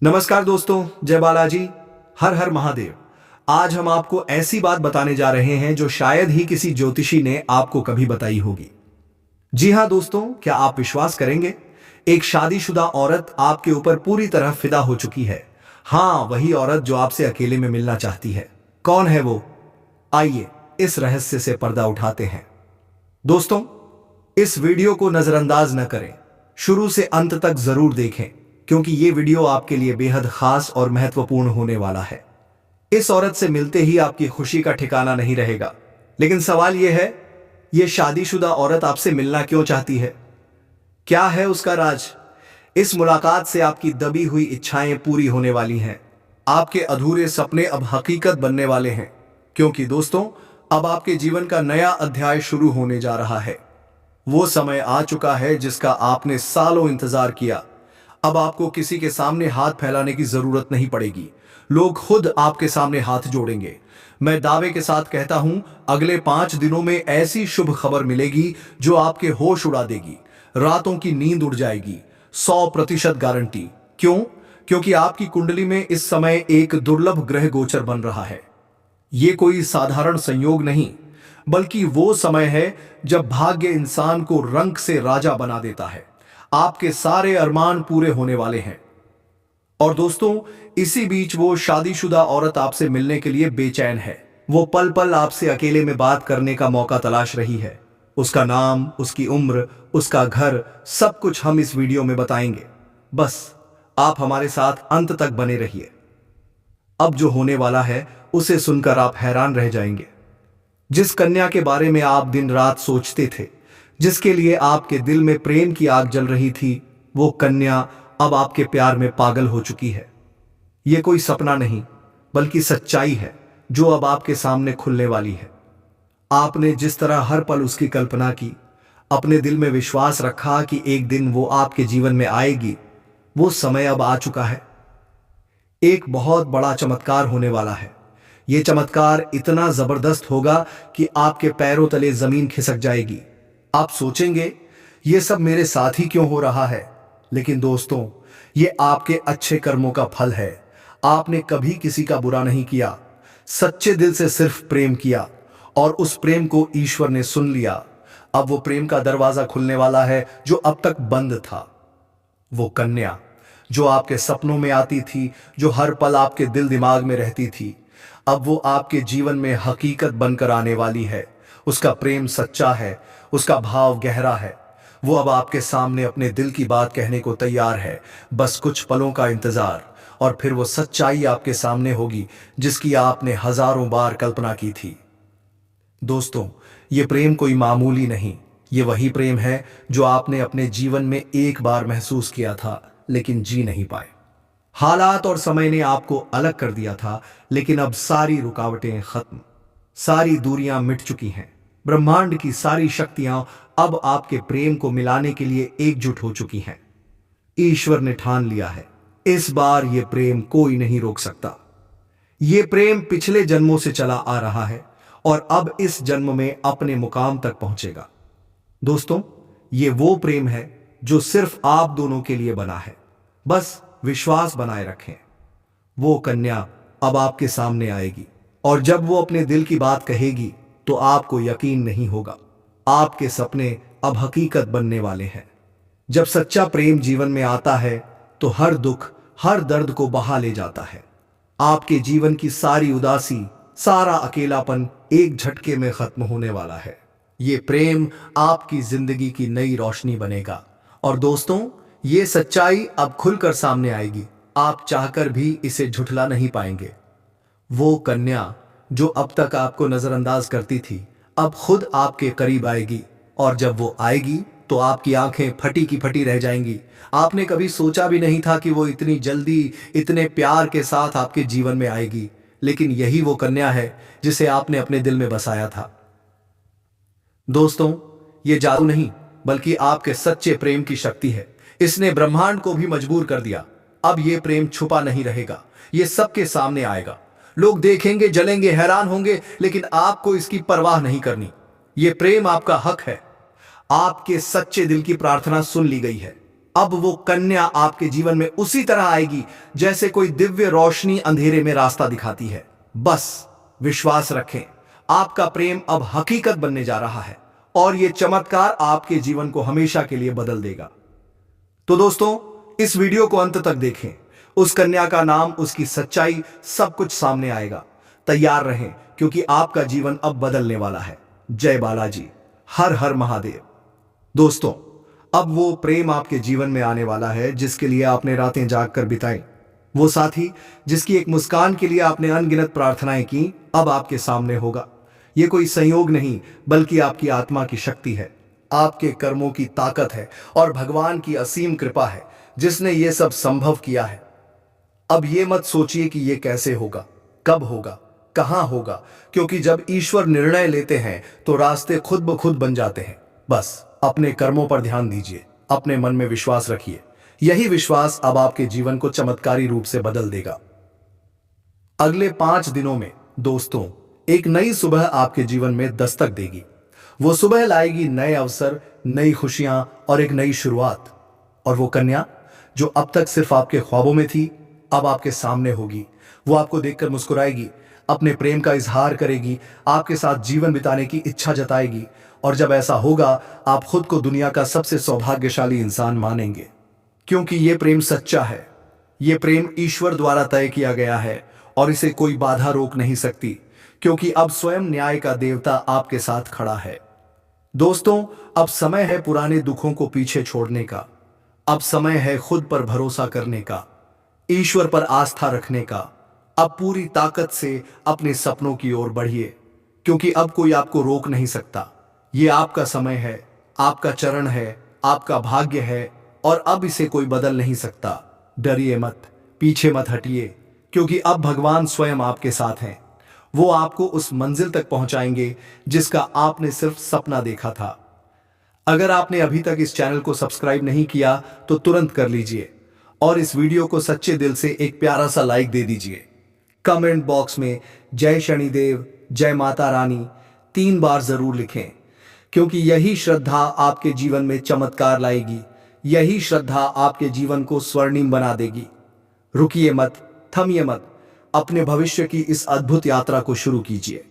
नमस्कार दोस्तों, जय बालाजी। हर हर महादेव। आज हम आपको ऐसी बात बताने जा रहे हैं जो शायद ही किसी ज्योतिषी ने आपको कभी बताई होगी। जी हाँ दोस्तों, क्या आप विश्वास करेंगे, एक शादीशुदा औरत आपके ऊपर पूरी तरह फिदा हो चुकी है। हाँ, वही औरत जो आपसे अकेले में मिलना चाहती है। कौन है वो? आइए इस रहस्य से पर्दा उठाते हैं। दोस्तों, इस वीडियो को नजरअंदाज न करें, शुरू से अंत तक जरूर देखें, क्योंकि ये वीडियो आपके लिए बेहद खास और महत्वपूर्ण होने वाला है। इस औरत से मिलते ही आपकी खुशी का ठिकाना नहीं रहेगा। लेकिन सवाल यह है, ये शादीशुदा औरत आपसे मिलना क्यों चाहती है? क्या है उसका राज? इस मुलाकात से आपकी दबी हुई इच्छाएं पूरी होने वाली हैं। आपके अधूरे सपने अब हकीकत बनने वाले हैं, क्योंकि दोस्तों, अब आपके जीवन का नया अध्याय शुरू होने जा रहा है। वो समय आ चुका है जिसका आपने सालों इंतजार किया। अब आपको किसी के सामने हाथ फैलाने की जरूरत नहीं पड़ेगी। लोग खुद आपके सामने हाथ जोड़ेंगे। मैं दावे के साथ कहता हूं, अगले 5 दिनों में ऐसी शुभ खबर मिलेगी जो आपके होश उड़ा देगी, रातों की नींद उड़ जाएगी। 100% गारंटी। क्यों? क्योंकि आपकी कुंडली में इस समय एक दुर्लभ ग्रह गोचर बन रहा है। ये कोई साधारण संयोग नहीं, बल्कि वो समय है जब भाग्य इंसान को रंग से राजा बना देता है। आपके सारे अरमान पूरे होने वाले हैं। और दोस्तों, इसी बीच वो शादीशुदा औरत आपसे मिलने के लिए बेचैन है। वो पल पल आपसे अकेले में बात करने का मौका तलाश रही है। उसका नाम, उसकी उम्र, उसका घर, सब कुछ हम इस वीडियो में बताएंगे। बस आप हमारे साथ अंत तक बने रहिए। अब जो होने वाला है उसे सुनकर आप हैरान रह जाएंगे। जिस कन्या के बारे में आप दिन रात सोचते थे, जिसके लिए आपके दिल में प्रेम की आग जल रही थी, वो कन्या अब आपके प्यार में पागल हो चुकी है। ये कोई सपना नहीं, बल्कि सच्चाई है जो अब आपके सामने खुलने वाली है। आपने जिस तरह हर पल उसकी कल्पना की, अपने दिल में विश्वास रखा कि एक दिन वो आपके जीवन में आएगी, वो समय अब आ चुका है। एक बहुत बड़ा चमत्कार होने वाला है। ये चमत्कार इतना जबरदस्त होगा कि आपके पैरों तले जमीन खिसक जाएगी। आप सोचेंगे, ये सब मेरे साथ ही क्यों हो रहा है? लेकिन दोस्तों, ये आपके अच्छे कर्मों का फल है। आपने कभी किसी का बुरा नहीं किया, सच्चे दिल से सिर्फ प्रेम किया, और उस प्रेम को ईश्वर ने सुन लिया। अब वो प्रेम का दरवाजा खुलने वाला है जो अब तक बंद था। वो कन्या जो आपके सपनों में आती थी, जो हर पल आपके दिल दिमाग में रहती थी, अब वो आपके जीवन में हकीकत बनकर आने वाली है। उसका प्रेम सच्चा है, उसका भाव गहरा है। वो अब आपके सामने अपने दिल की बात कहने को तैयार है। बस कुछ पलों का इंतजार, और फिर वो सच्चाई आपके सामने होगी जिसकी आपने हजारों बार कल्पना की थी। दोस्तों, ये प्रेम कोई मामूली नहीं, ये वही प्रेम है जो आपने अपने जीवन में एक बार महसूस किया था, लेकिन जी नहीं पाए। हालात और समय ने आपको अलग कर दिया था, लेकिन अब सारी रुकावटें खत्म, सारी दूरियां मिट चुकी हैं। ब्रह्मांड की सारी शक्तियां अब आपके प्रेम को मिलाने के लिए एकजुट हो चुकी हैं। ईश्वर ने ठान लिया है, इस बार यह प्रेम कोई नहीं रोक सकता। ये प्रेम पिछले जन्मों से चला आ रहा है और अब इस जन्म में अपने मुकाम तक पहुंचेगा। दोस्तों, ये वो प्रेम है जो सिर्फ आप दोनों के लिए बना है। बस विश्वास बनाए रखें। वो कन्या अब आपके सामने आएगी, और जब वो अपने दिल की बात कहेगी तो आपको यकीन नहीं होगा। आपके सपने अब हकीकत बनने वाले हैं। जब सच्चा प्रेम जीवन में आता है तो हर दुख, हर दर्द को बहा ले जाता है। आपके जीवन की सारी उदासी, सारा अकेलापन एक झटके में खत्म होने वाला है। ये प्रेम आपकी जिंदगी की नई रोशनी बनेगा। और दोस्तों, ये सच्चाई अब खुलकर सामने आएगी। आप चाहकर भी इसे झुठला नहीं पाएंगे। वो कन्या जो अब तक आपको नजरअंदाज करती थी, अब खुद आपके करीब आएगी, और जब वो आएगी तो आपकी आंखें फटी की फटी रह जाएंगी। आपने कभी सोचा भी नहीं था कि वो इतनी जल्दी, इतने प्यार के साथ आपके जीवन में आएगी, लेकिन यही वो कन्या है जिसे आपने अपने दिल में बसाया था। दोस्तों, ये जादू नहीं, बल्कि आपके सच्चे प्रेम की शक्ति है। इसने ब्रह्मांड को भी मजबूर कर दिया। अब ये प्रेम छुपा नहीं रहेगा, ये सबके सामने आएगा। लोग देखेंगे, जलेंगे, हैरान होंगे, लेकिन आपको इसकी परवाह नहीं करनी। ये प्रेम आपका हक है। आपके सच्चे दिल की प्रार्थना सुन ली गई है। अब वो कन्या आपके जीवन में उसी तरह आएगी जैसे कोई दिव्य रोशनी अंधेरे में रास्ता दिखाती है। बस विश्वास रखें, आपका प्रेम अब हकीकत बनने जा रहा है और ये चमत्कार आपके जीवन को हमेशा के लिए बदल देगा। तो दोस्तों, इस वीडियो को अंत तक देखें। उस कन्या का नाम, उसकी सच्चाई, सब कुछ सामने आएगा। तैयार रहें, क्योंकि आपका जीवन अब बदलने वाला है। जय बालाजी, हर हर महादेव। दोस्तों, अब वो प्रेम आपके जीवन में आने वाला है जिसके लिए आपने रातें जागकर बिताई। वो साथी जिसकी एक मुस्कान के लिए आपने अनगिनत प्रार्थनाएं की, अब आपके सामने होगा। ये कोई संयोग नहीं, बल्कि आपकी आत्मा की शक्ति है, आपके कर्मों की ताकत है और भगवान की असीम कृपा है जिसने ये सब संभव किया है। अब ये मत सोचिए कि ये कैसे होगा, कब होगा, कहां होगा, क्योंकि जब ईश्वर निर्णय लेते हैं तो रास्ते खुद ब खुद बन जाते हैं। बस अपने कर्मों पर ध्यान दीजिए, अपने मन में विश्वास रखिए। यही विश्वास अब आपके जीवन को चमत्कारी रूप से बदल देगा। अगले 5 दिनों में दोस्तों, एक नई सुबह आपके जीवन में दस्तक देगी। वो सुबह लाएगी नए अवसर, नई खुशियां और एक नई शुरुआत। और वो कन्या जो अब तक सिर्फ आपके ख्वाबों में थी, अब आपके सामने होगी। वो आपको देखकर मुस्कुराएगी, अपने प्रेम का इजहार करेगी, आपके साथ जीवन बिताने की इच्छा जताएगी। और जब ऐसा होगा, आप खुद को दुनिया का सबसे सौभाग्यशाली इंसान मानेंगे, क्योंकि ये प्रेम सच्चा है। ये प्रेम ईश्वर द्वारा तय किया गया है और इसे कोई बाधा रोक नहीं सकती, क्योंकि अब स्वयं न्याय का देवता आपके साथ खड़ा है। दोस्तों, अब समय है पुराने दुखों को पीछे छोड़ने का। अब समय है खुद पर भरोसा करने का, ईश्वर पर आस्था रखने का। अब पूरी ताकत से अपने सपनों की ओर बढ़िए, क्योंकि अब कोई आपको रोक नहीं सकता। ये आपका समय है, आपका चरण है, आपका भाग्य है और अब इसे कोई बदल नहीं सकता। डरिए मत, पीछे मत हटिए, क्योंकि अब भगवान स्वयं आपके साथ हैं। वो आपको उस मंजिल तक पहुंचाएंगे जिसका आपने सिर्फ सपना देखा था। अगर आपने अभी तक इस चैनल को सब्सक्राइब नहीं किया तो तुरंत कर लीजिए और इस वीडियो को सच्चे दिल से एक प्यारा सा लाइक दे दीजिए। कमेंट बॉक्स में जय शनिदेव, जय माता रानी 3 बार जरूर लिखें, क्योंकि यही श्रद्धा आपके जीवन में चमत्कार लाएगी। यही श्रद्धा आपके जीवन को स्वर्णिम बना देगी। रुकिए मत, थमिए मत, अपने भविष्य की इस अद्भुत यात्रा को शुरू कीजिए,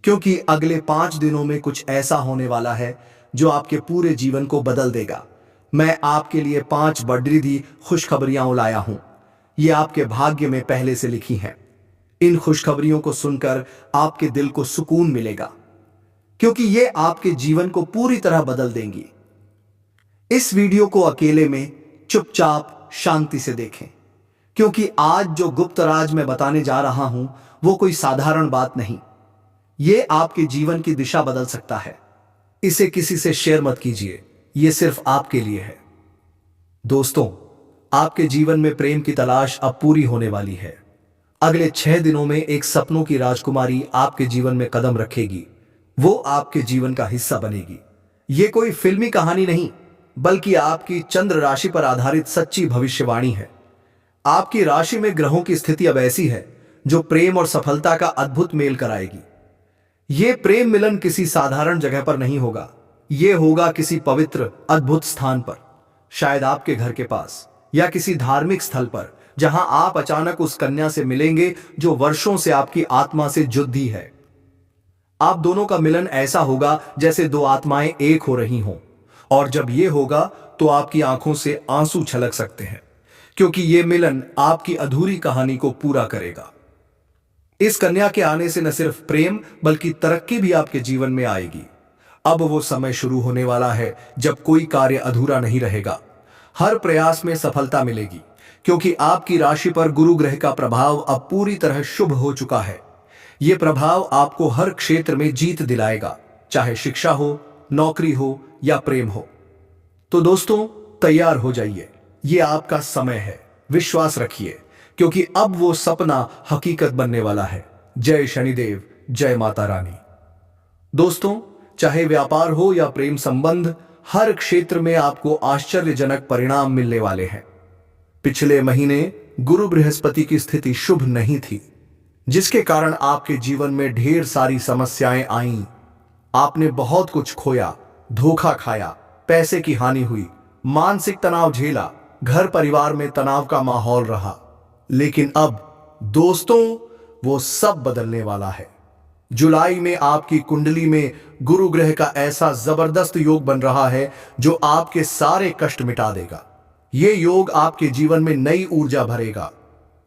क्योंकि अगले 5 दिनों में कुछ ऐसा होने वाला है जो आपके पूरे जीवन को बदल देगा। मैं आपके लिए 5 बड़ी खुशखबरियां लाया हूं। ये आपके भाग्य में पहले से लिखी हैं। इन खुशखबरियों को सुनकर आपके दिल को सुकून मिलेगा, क्योंकि ये आपके जीवन को पूरी तरह बदल देंगी। इस वीडियो को अकेले में चुपचाप शांति से देखें, क्योंकि आज जो गुप्त राज मैं बताने जा रहा हूं वो कोई साधारण बात नहीं। ये आपके जीवन की दिशा बदल सकता है। इसे किसी से शेयर मत कीजिए, ये सिर्फ आपके लिए है। दोस्तों, आपके जीवन में प्रेम की तलाश अब पूरी होने वाली है। अगले 6 दिनों में एक सपनों की राजकुमारी आपके जीवन में कदम रखेगी। वो आपके जीवन का हिस्सा बनेगी। ये कोई फिल्मी कहानी नहीं, बल्कि आपकी चंद्र राशि पर आधारित सच्ची भविष्यवाणी है। आपकी राशि में ग्रहों की स्थिति अब ऐसी है जो प्रेम और सफलता का अद्भुत मेल कराएगी। ये प्रेम मिलन किसी साधारण जगह पर नहीं होगा, ये होगा किसी पवित्र अद्भुत स्थान पर, शायद आपके घर के पास या किसी धार्मिक स्थल पर, जहां आप अचानक उस कन्या से मिलेंगे जो वर्षों से आपकी आत्मा से जुड़ी है। आप दोनों का मिलन ऐसा होगा जैसे 2 आत्माएं एक हो रही हों, और जब यह होगा तो आपकी आंखों से आंसू छलक सकते हैं, क्योंकि यह मिलन आपकी अधूरी कहानी को पूरा करेगा। इस कन्या के आने से न सिर्फ प्रेम बल्कि तरक्की भी आपके जीवन में आएगी। अब वो समय शुरू होने वाला है जब कोई कार्य अधूरा नहीं रहेगा। हर प्रयास में सफलता मिलेगी, क्योंकि आपकी राशि पर गुरु ग्रह का प्रभाव अब पूरी तरह शुभ हो चुका है। यह प्रभाव आपको हर क्षेत्र में जीत दिलाएगा, चाहे शिक्षा हो, नौकरी हो या प्रेम हो। तो दोस्तों, तैयार हो जाइए, यह आपका समय है। विश्वास रखिए, क्योंकि अब वो सपना हकीकत बनने वाला है। जय शनिदेव, जय माता रानी। दोस्तों, चाहे व्यापार हो या प्रेम संबंध, हर क्षेत्र में आपको आश्चर्यजनक परिणाम मिलने वाले हैं। पिछले महीने गुरु बृहस्पति की स्थिति शुभ नहीं थी, जिसके कारण आपके जीवन में ढेर सारी समस्याएं आईं। आपने बहुत कुछ खोया, धोखा खाया, पैसे की हानि हुई, मानसिक तनाव झेला घर परिवार में तनाव का माहौल रहा, लेकिन अब दोस्तों वो सब बदलने वाला है। जुलाई में आपकी कुंडली में गुरु ग्रह का ऐसा जबरदस्त योग बन रहा है जो आपके सारे कष्ट मिटा देगा। ये योग आपके जीवन में नई ऊर्जा भरेगा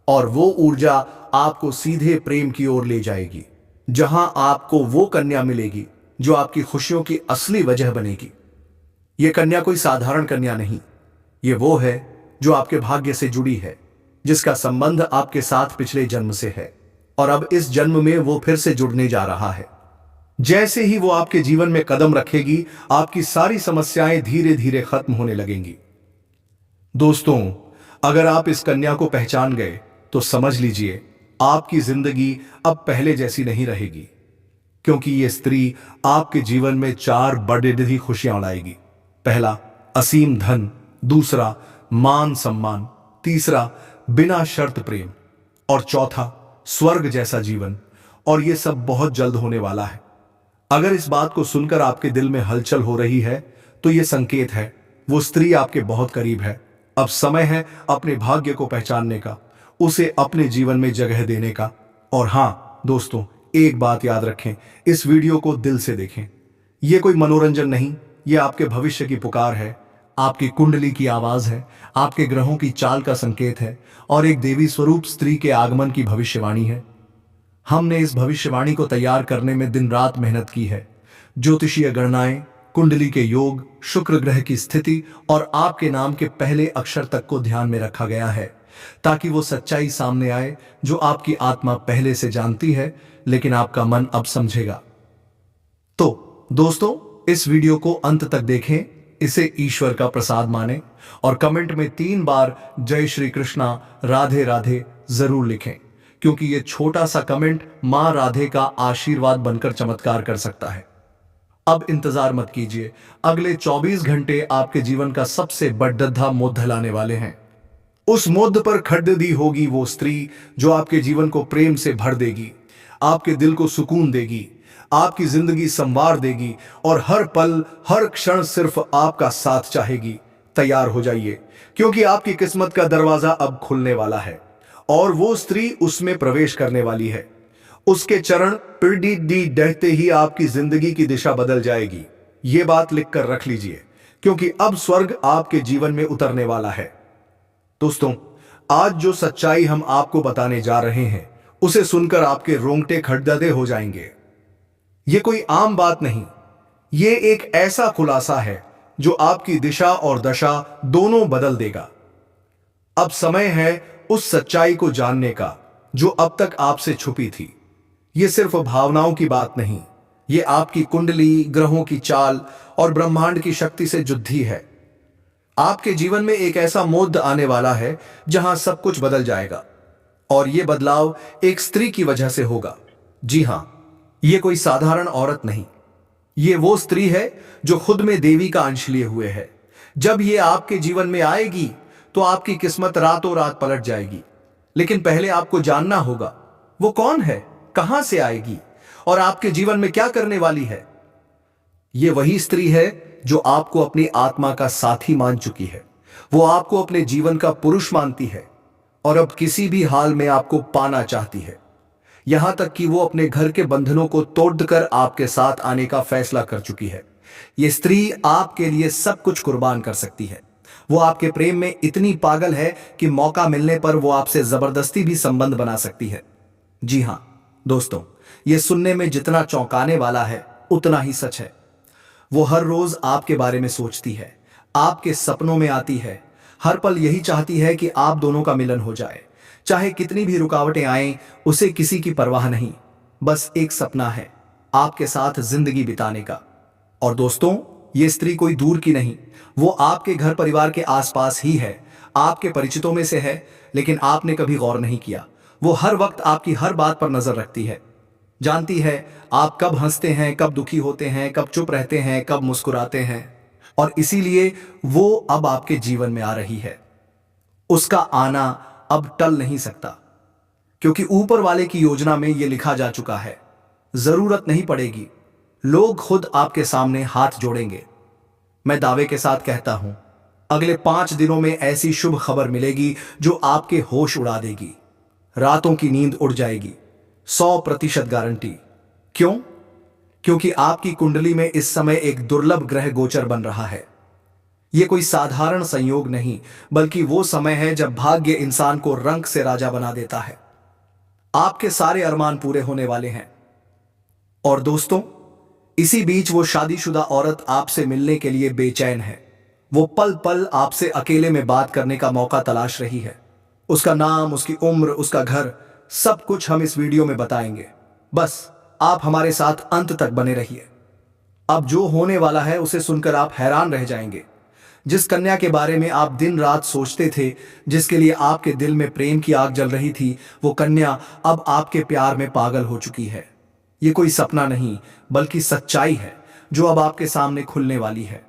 और वो ऊर्जा आपको सीधे प्रेम की ओर ले जाएगी, जहां आपको वो कन्या मिलेगी जो आपकी खुशियों की असली वजह बनेगी। ये कन्या कोई साधारण कन्या नहीं, ये वो है जो आपके भाग्य से जुड़ी है, जिसका संबंध आपके साथ पिछले जन्म से है और अब इस जन्म में वो फिर से जुड़ने जा रहा है। जैसे ही वो आपके जीवन में कदम रखेगी, आपकी सारी समस्याएं धीरे धीरे खत्म होने लगेंगी। दोस्तों, अगर आप इस कन्या को पहचान गए तो समझ लीजिए आपकी जिंदगी अब पहले जैसी नहीं रहेगी, क्योंकि ये स्त्री आपके जीवन में 4 बड़ी खुशियां लाएगी। पहला, असीम धन। दूसरा, मान सम्मान। तीसरा, बिना शर्त प्रेम। और चौथा, स्वर्ग जैसा जीवन। और ये सब बहुत जल्द होने वाला है। अगर इस बात को सुनकर आपके दिल में हलचल हो रही है तो ये संकेत है वो स्त्री आपके बहुत करीब है। अब समय है अपने भाग्य को पहचानने का, उसे अपने जीवन में जगह देने का। और हां दोस्तों, एक बात याद रखें, इस वीडियो को दिल से देखें। यह कोई मनोरंजन नहीं, यह आपके भविष्य की पुकार है, आपकी कुंडली की आवाज है, आपके ग्रहों की चाल का संकेत है और एक देवी स्वरूप स्त्री के आगमन की भविष्यवाणी है। हमने इस भविष्यवाणी को तैयार करने में दिन रात मेहनत की है। ज्योतिषीय गणनाएं, कुंडली के योग, शुक्र ग्रह की स्थिति और आपके नाम के पहले अक्षर तक को ध्यान में रखा गया है, ताकि वो सच्चाई सामने आए जो आपकी आत्मा पहले से जानती है, लेकिन आपका मन अब समझेगा। तो दोस्तों, इस वीडियो को अंत तक देखें, इसे ईश्वर का प्रसाद माने और कमेंट में 3 बार जय श्री कृष्णा, राधे राधे जरूर लिखें, क्योंकि यह छोटा सा कमेंट मां राधे का आशीर्वाद बनकर चमत्कार कर सकता है। अब इंतजार मत कीजिए, अगले 24 घंटे आपके जीवन का सबसे बड़ा मोड़ लाने वाले हैं। उस मोड़ पर खड़ी होगी वो स्त्री जो आपके जीवन को प्रेम से भर देगी, आपके दिल को सुकून देगी, आपकी जिंदगी संवार देगी और हर पल हर क्षण सिर्फ आपका साथ चाहेगी। तैयार हो जाइए, क्योंकि आपकी किस्मत का दरवाजा अब खुलने वाला है और वो स्त्री उसमें प्रवेश करने वाली है। उसके चरण पिड़ी डहते ही आपकी जिंदगी की दिशा बदल जाएगी। ये बात लिखकर रख लीजिए, क्योंकि अब स्वर्ग आपके जीवन में उतरने वाला है। दोस्तों, आज जो सच्चाई हम आपको बताने जा रहे हैं, उसे सुनकर आपके रोंगटे खड़े हो जाएंगे। ये कोई आम बात नहीं, ये एक ऐसा खुलासा है जो आपकी दिशा और दशा दोनों बदल देगा। अब समय है उस सच्चाई को जानने का जो अब तक आपसे छुपी थी। ये सिर्फ भावनाओं की बात नहीं, ये आपकी कुंडली, ग्रहों की चाल और ब्रह्मांड की शक्ति से जुड़ी है। आपके जीवन में एक ऐसा मोड़ आने वाला है जहां सब कुछ बदल जाएगा और यह बदलाव एक स्त्री की वजह से होगा। जी हां, यह कोई साधारण औरत नहीं, ये वो स्त्री है जो खुद में देवी का अंश लिए हुए है। जब ये आपके जीवन में आएगी तो आपकी किस्मत रातों रात पलट जाएगी। लेकिन पहले आपको जानना होगा वो कौन है, कहां से आएगी और आपके जीवन में क्या करने वाली है। ये वही स्त्री है जो आपको अपनी आत्मा का साथी मान चुकी है। वो आपको अपने जीवन का पुरुष मानती है और अब किसी भी हाल में आपको पाना चाहती है। यहां तक कि वो अपने घर के बंधनों को तोड़कर आपके साथ आने का फैसला कर चुकी है। ये स्त्री आपके लिए सब कुछ कुर्बान कर सकती है। वो आपके प्रेम में इतनी पागल है कि मौका मिलने पर वो आपसे जबरदस्ती भी संबंध बना सकती है। जी हां दोस्तों, ये सुनने में जितना चौंकाने वाला है उतना ही सच है। वो हर रोज आपके बारे में सोचती है, आपके सपनों में आती है, हर पल यही चाहती है कि आप दोनों का मिलन हो जाए। चाहे कितनी भी रुकावटें आएं, उसे किसी की परवाह नहीं। बस एक सपना है, आपके साथ जिंदगी बिताने का। और दोस्तों, ये स्त्री कोई दूर की नहीं, वो आपके घर परिवार के आसपास ही है, आपके परिचितों में से है, लेकिन आपने कभी गौर नहीं किया। वो हर वक्त आपकी हर बात पर नजर रखती है, जानती है आप कब हंसते हैं, कब दुखी होते हैं, कब चुप रहते हैं, कब मुस्कुराते हैं, और इसीलिए वो अब आपके जीवन में आ रही है। उसका आना अब टल नहीं सकता, क्योंकि ऊपर वाले की योजना में यह लिखा जा चुका है। जरूरत नहीं पड़ेगी, लोग खुद आपके सामने हाथ जोड़ेंगे। मैं दावे के साथ कहता हूं, अगले 5 दिनों में ऐसी शुभ खबर मिलेगी जो आपके होश उड़ा देगी। रातों की नींद उड़ जाएगी। 100% गारंटी। क्यों? क्योंकि आपकी कुंडली में इस समय एक दुर्लभ ग्रह गोचर बन रहा है। यह कोई साधारण संयोग नहीं, बल्कि वो समय है जब भाग्य इंसान को रंक से राजा बना देता है। आपके सारे अरमान पूरे होने वाले हैं। और दोस्तों, इसी बीच वो शादीशुदा औरत आपसे मिलने के लिए बेचैन है। वो पल पल आपसे अकेले में बात करने का मौका तलाश रही है। उसका नाम, उसकी उम्र, उसका घर, सब कुछ हम इस वीडियो में बताएंगे। बस आप हमारे साथ अंत तक बने रहिए। अब जो होने वाला है उसे सुनकर आप हैरान रह जाएंगे। जिस कन्या के बारे में आप दिन रात सोचते थे, जिसके लिए आपके दिल में प्रेम की आग जल रही थी, वो कन्या अब आपके प्यार में पागल हो चुकी है। ये कोई सपना नहीं, बल्कि सच्चाई है जो अब आपके सामने खुलने वाली है।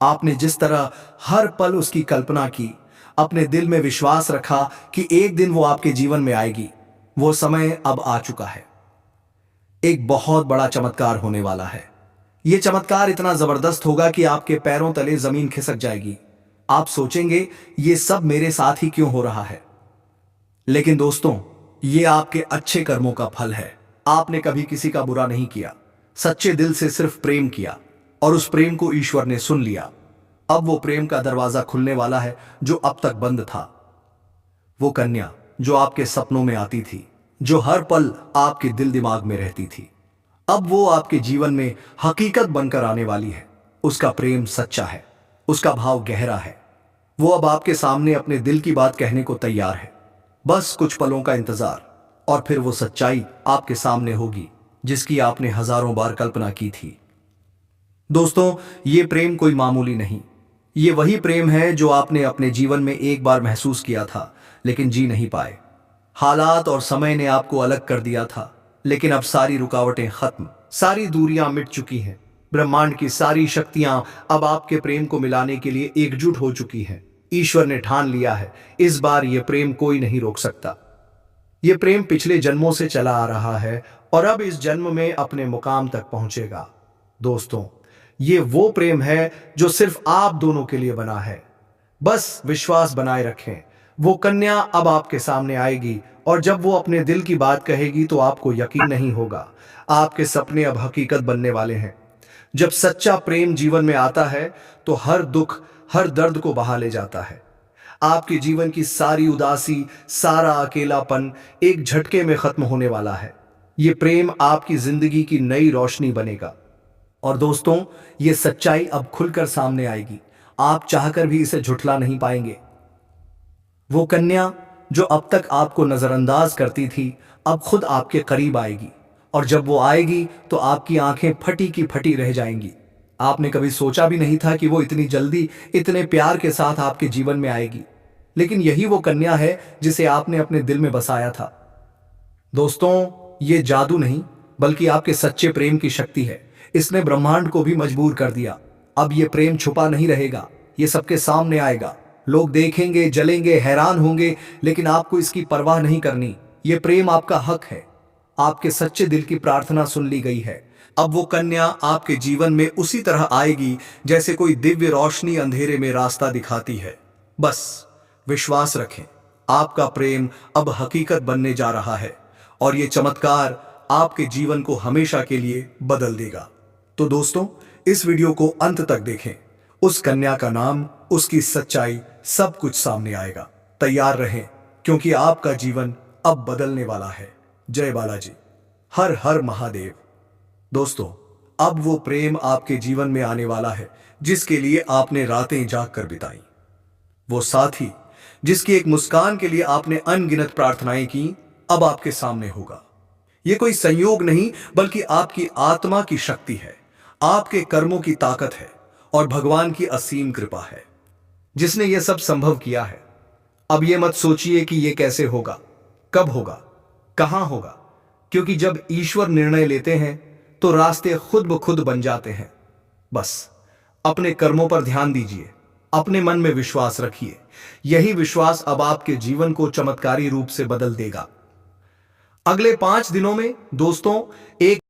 आपने जिस तरह हर पल उसकी कल्पना की, अपने दिल में विश्वास रखा कि एक दिन वो आपके जीवन में आएगी, वो समय अब आ चुका है। एक बहुत बड़ा चमत्कार होने वाला है। यह चमत्कार इतना जबरदस्त होगा कि आपके पैरों तले जमीन खिसक जाएगी। आप सोचेंगे, ये सब मेरे साथ ही क्यों हो रहा है? लेकिन दोस्तों, ये आपके अच्छे कर्मों का फल है। आपने कभी किसी का बुरा नहीं किया, सच्चे दिल से सिर्फ प्रेम किया, और उस प्रेम को ईश्वर ने सुन लिया। अब वो प्रेम का दरवाजा खुलने वाला है जो अब तक बंद था। वो कन्या जो आपके सपनों में आती थी, जो हर पल आपके दिल दिमाग में रहती थी, अब वो आपके जीवन में हकीकत बनकर आने वाली है। उसका प्रेम सच्चा है, उसका भाव गहरा है। वो अब आपके सामने अपने दिल की बात कहने को तैयार है। बस कुछ पलों का इंतजार, और फिर वो सच्चाई आपके सामने होगी जिसकी आपने हजारों बार कल्पना की थी। दोस्तों, ये प्रेम कोई मामूली नहीं। ये वही प्रेम है जो आपने अपने जीवन में एक बार महसूस किया था, लेकिन जी नहीं पाए। हालात और समय ने आपको अलग कर दिया था, लेकिन अब सारी रुकावटें खत्म, सारी दूरियां मिट चुकी हैं। ब्रह्मांड की सारी शक्तियां अब आपके प्रेम को मिलाने के लिए एकजुट हो चुकी हैं। ईश्वर ने ठान लिया है, इस बार यह प्रेम कोई नहीं रोक सकता। यह प्रेम पिछले जन्मों से चला आ रहा है और अब इस जन्म में अपने मुकाम तक पहुंचेगा। दोस्तों, ये वो प्रेम है जो सिर्फ आप दोनों के लिए बना है। बस विश्वास बनाए रखें। वो कन्या अब आपके सामने आएगी, और जब वो अपने दिल की बात कहेगी तो आपको यकीन नहीं होगा। आपके सपने अब हकीकत बनने वाले हैं। जब सच्चा प्रेम जीवन में आता है तो हर दुख, हर दर्द को बहा ले जाता है। आपके जीवन की सारी उदासी, सारा अकेलापन एक झटके में खत्म होने वाला है। ये प्रेम आपकी जिंदगी की नई रोशनी बनेगा। और दोस्तों, ये सच्चाई अब खुलकर सामने आएगी। आप चाहकर भी इसे झुठला नहीं पाएंगे। वो कन्या जो अब तक आपको नजरअंदाज करती थी, अब खुद आपके करीब आएगी, और जब वो आएगी तो आपकी आंखें फटी की फटी रह जाएंगी। आपने कभी सोचा भी नहीं था कि वो इतनी जल्दी, इतने प्यार के साथ आपके जीवन में आएगी, लेकिन यही वो कन्या है जिसे आपने अपने दिल में बसाया था। दोस्तों, ये जादू नहीं, बल्कि आपके सच्चे प्रेम की शक्ति है। इसने ब्रह्मांड को भी मजबूर कर दिया। अब ये प्रेम छुपा नहीं रहेगा, ये सबके सामने आएगा। लोग देखेंगे, जलेंगे, हैरान होंगे, लेकिन आपको इसकी परवाह नहीं करनी। ये प्रेम आपका हक है। आपके सच्चे दिल की प्रार्थना सुन ली गई है। अब वो कन्या आपके जीवन में उसी तरह आएगी जैसे कोई दिव्य रोशनी अंधेरे में रास्ता दिखाती है। बस विश्वास रखें, आपका प्रेम अब हकीकत बनने जा रहा है, और ये चमत्कार आपके जीवन को हमेशा के लिए बदल देगा। तो दोस्तों, इस वीडियो को अंत तक देखें। उस कन्या का नाम, उसकी सच्चाई, सब कुछ सामने आएगा। तैयार रहें, क्योंकि आपका जीवन अब बदलने वाला है। जय बालाजी, हर हर महादेव। दोस्तों, अब वो प्रेम आपके जीवन में आने वाला है जिसके लिए आपने रातें जाग कर बिताई। वो साथी जिसकी एक मुस्कान के लिए आपने अनगिनत प्रार्थनाएं की, अब आपके सामने होगा। ये कोई संयोग नहीं, बल्कि आपकी आत्मा की शक्ति है, आपके कर्मों की ताकत है, और भगवान की असीम कृपा है जिसने ये सब संभव किया है। अब ये मत सोचिए कि ये कैसे होगा, कब होगा, कहां होगा, क्योंकि जब ईश्वर निर्णय लेते हैं तो रास्ते खुद ब खुद बन जाते हैं। बस अपने कर्मों पर ध्यान दीजिए, अपने मन में विश्वास रखिए। यही विश्वास अब आपके जीवन को चमत्कारी रूप से बदल देगा। अगले 5 दिनों में दोस्तों, एक